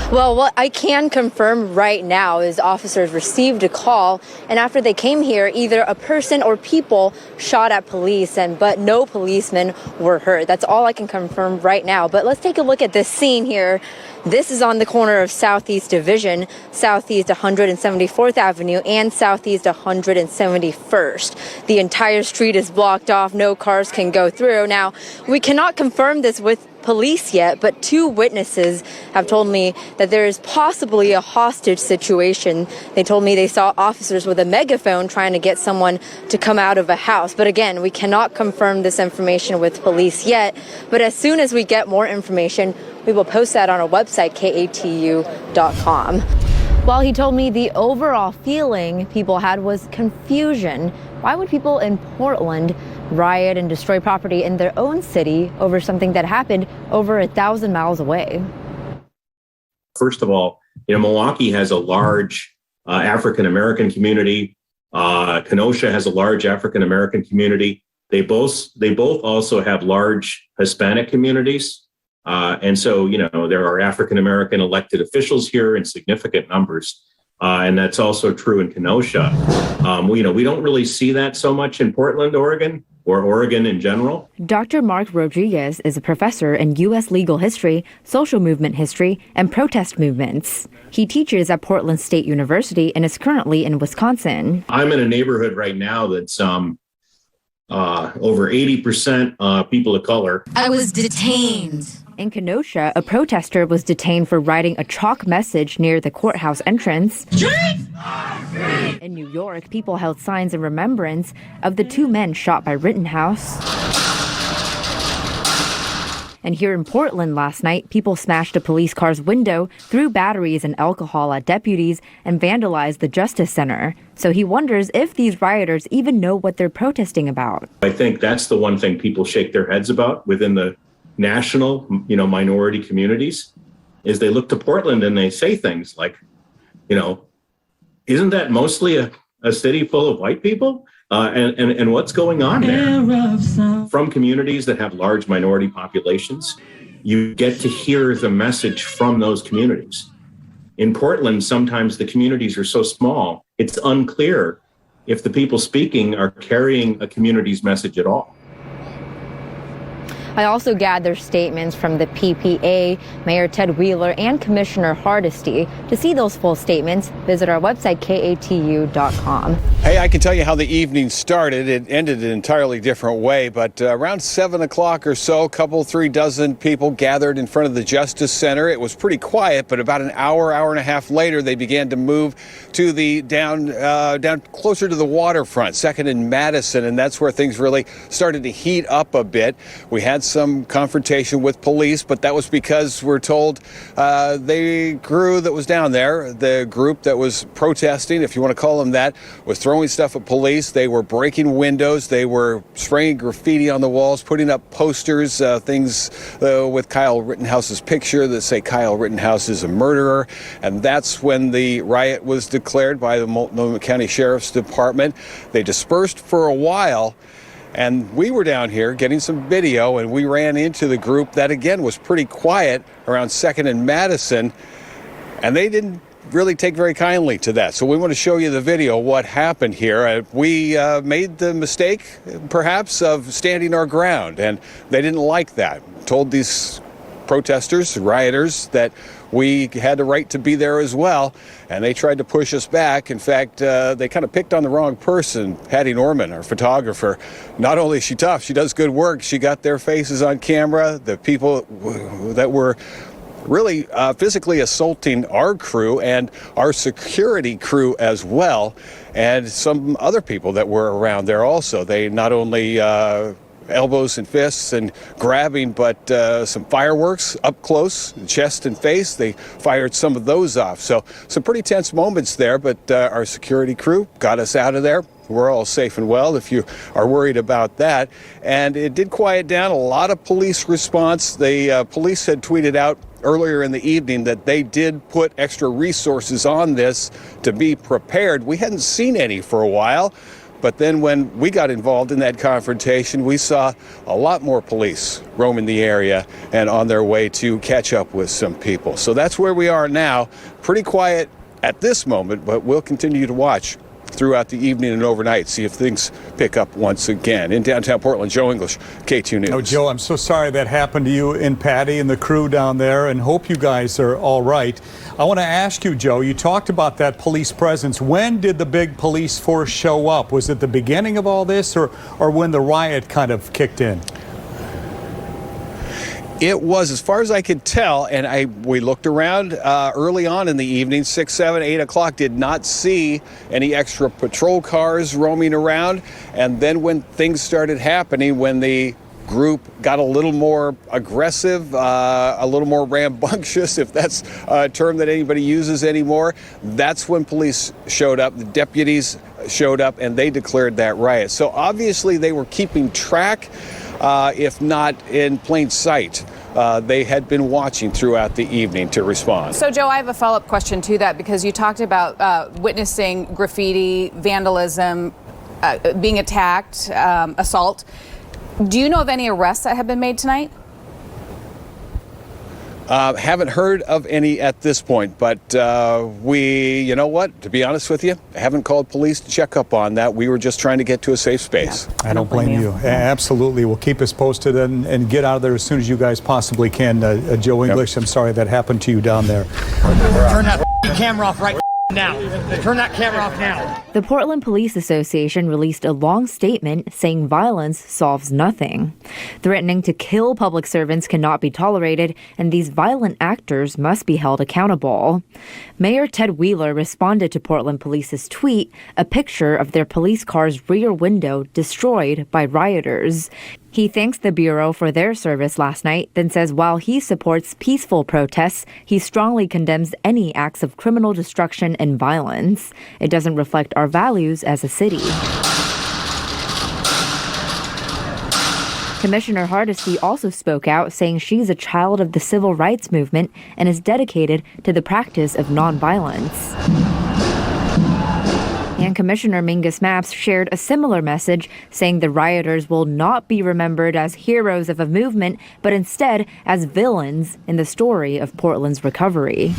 Well, what I can confirm right now is officers received a call, and after they came here, either a person or people shot at police, but no policemen were hurt. That's all I can confirm right now. But let's take a look at this scene here. This is on the corner of Southeast Division, Southeast 174th Avenue, and Southeast 171st. The entire street is blocked off. No cars can go through. Now, we cannot confirm this with police yet, but two witnesses have told me that there is possibly a hostage situation. They told me they saw officers with a megaphone trying to get someone to come out of a house. But again, we cannot confirm this information with police yet. But as soon as we get more information, we will post that on our website, katu.com. While he told me the overall feeling people had was confusion. Why would people in Portland riot and destroy property in their own city over something that happened over 1,000 miles away? First of all, Milwaukee has a large African-American community. Kenosha has a large African-American community. They both also have large Hispanic communities. And so, there are African-American elected officials here in significant numbers. And that's also true in Kenosha. We don't really see that so much in Portland, Oregon, or Oregon in general. Dr. Mark Rodriguez is a professor in U.S. legal history, social movement history, and protest movements. He teaches at Portland State University and is currently in Wisconsin. I'm in a neighborhood right now that's over 80% people of color. I was detained. In Kenosha, a protester was detained for writing a chalk message near the courthouse entrance. In New York, people held signs in remembrance of the two men shot by Rittenhouse. And here in Portland last night, people smashed a police car's window, threw batteries and alcohol at deputies, and vandalized the Justice Center. So he wonders if these rioters even know what they're protesting about. I think that's the one thing people shake their heads about within the national, minority communities, is they look to Portland and they say things like, isn't that mostly a city full of white people? And what's going on there? From communities that have large minority populations, you get to hear the message from those communities. In Portland, sometimes the communities are so small, it's unclear if the people speaking are carrying a community's message at all. I also gathered statements from the PPA, Mayor Ted Wheeler, and Commissioner Hardesty. To see those full statements, visit our website, katu.com. Hey, I can tell you how the evening started. It ended an entirely different way, but around 7 o'clock or so, a couple, 3 dozen people gathered in front of the Justice Center. It was pretty quiet, but about an hour and a half later, they began to move to the down closer to the waterfront, 2nd and Madison, and that's where things really started to heat up a bit. We had some confrontation with police, but that was because we're told the crew that was down there, the group that was protesting, if you want to call them that, was throwing stuff at police. They were breaking windows. They were spraying graffiti on the walls, putting up posters, things with Kyle Rittenhouse's picture that say Kyle Rittenhouse is a murderer. And that's when the riot was declared by the Multnomah County Sheriff's Department. They dispersed for a while. And we were down here getting some video, and we ran into the group that, again, was pretty quiet around 2nd and Madison, and they didn't really take very kindly to that. So we want to show you the video, what happened here. We made the mistake, perhaps, of standing our ground, and they didn't like that. Told these protesters, rioters, that we had the right to be there as well, and they tried to push us back. In fact, they kind of picked on the wrong person. Patty Norman, our photographer, not only is she tough, she does good work. She got their faces on camera, the people that were really physically assaulting our crew and our security crew as well, and some other people that were around there also. They not only elbows and fists and grabbing, but some fireworks up close, chest and face. They fired some of those off. So some pretty tense moments there, but our security crew got us out of there. We're all safe and well if you are worried about that. And it did quiet down. A lot of police response. The police had tweeted out earlier in the evening that they did put extra resources on this to be prepared. We hadn't seen any for a while. But then when we got involved in that confrontation, we saw a lot more police roaming the area and on their way to catch up with some people. So that's where we are now. Pretty quiet at this moment, but we'll continue to watch throughout the evening and overnight, see if things pick up once again. In downtown Portland, Joe English, K2 News. Oh, Joe, I'm so sorry that happened to you and Patty and the crew down there, and hope you guys are all right. I want to ask you, Joe, you talked about that police presence. When did the big police force show up? Was it the beginning of all this, or when the riot kind of kicked in? It was, as far as I could tell, and we looked around early on in the evening, 6, 7, 8 o'clock, did not see any extra patrol cars roaming around. And then when things started happening, when the group got a little more aggressive, a little more rambunctious, if that's a term that anybody uses anymore, that's when police showed up. The deputies showed up and they declared that riot. So obviously they were keeping track, if not in plain sight. They had been watching throughout the evening to respond. So, Joe, I have a follow-up question to that, because you talked about witnessing graffiti, vandalism, being attacked, assault. Do you know of any arrests that have been made tonight? Haven't heard of any at this point, but you know what, to be honest with you, haven't called police to check up on that. We were just trying to get to a safe space. Yeah, I don't blame you. Absolutely. Well, keep us posted and get out of there as soon as you guys possibly can. Joe English, I'm sorry that happened to you down there. Turn that camera off right now. Turn that camera off now. The Portland Police Association released a long statement saying violence solves nothing. Threatening to kill public servants cannot be tolerated, and these violent actors must be held accountable. Mayor Ted Wheeler responded to Portland Police's tweet, a picture of their police car's rear window destroyed by rioters. He thanks the Bureau for their service last night, then says while he supports peaceful protests, he strongly condemns any acts of criminal destruction and violence. It doesn't reflect our values as a city. Commissioner Hardesty also spoke out, saying she's a child of the civil rights movement and is dedicated to the practice of nonviolence. And Commissioner Mingus Mapps shared a similar message, saying the rioters will not be remembered as heroes of a movement, but instead as villains in the story of Portland's recovery.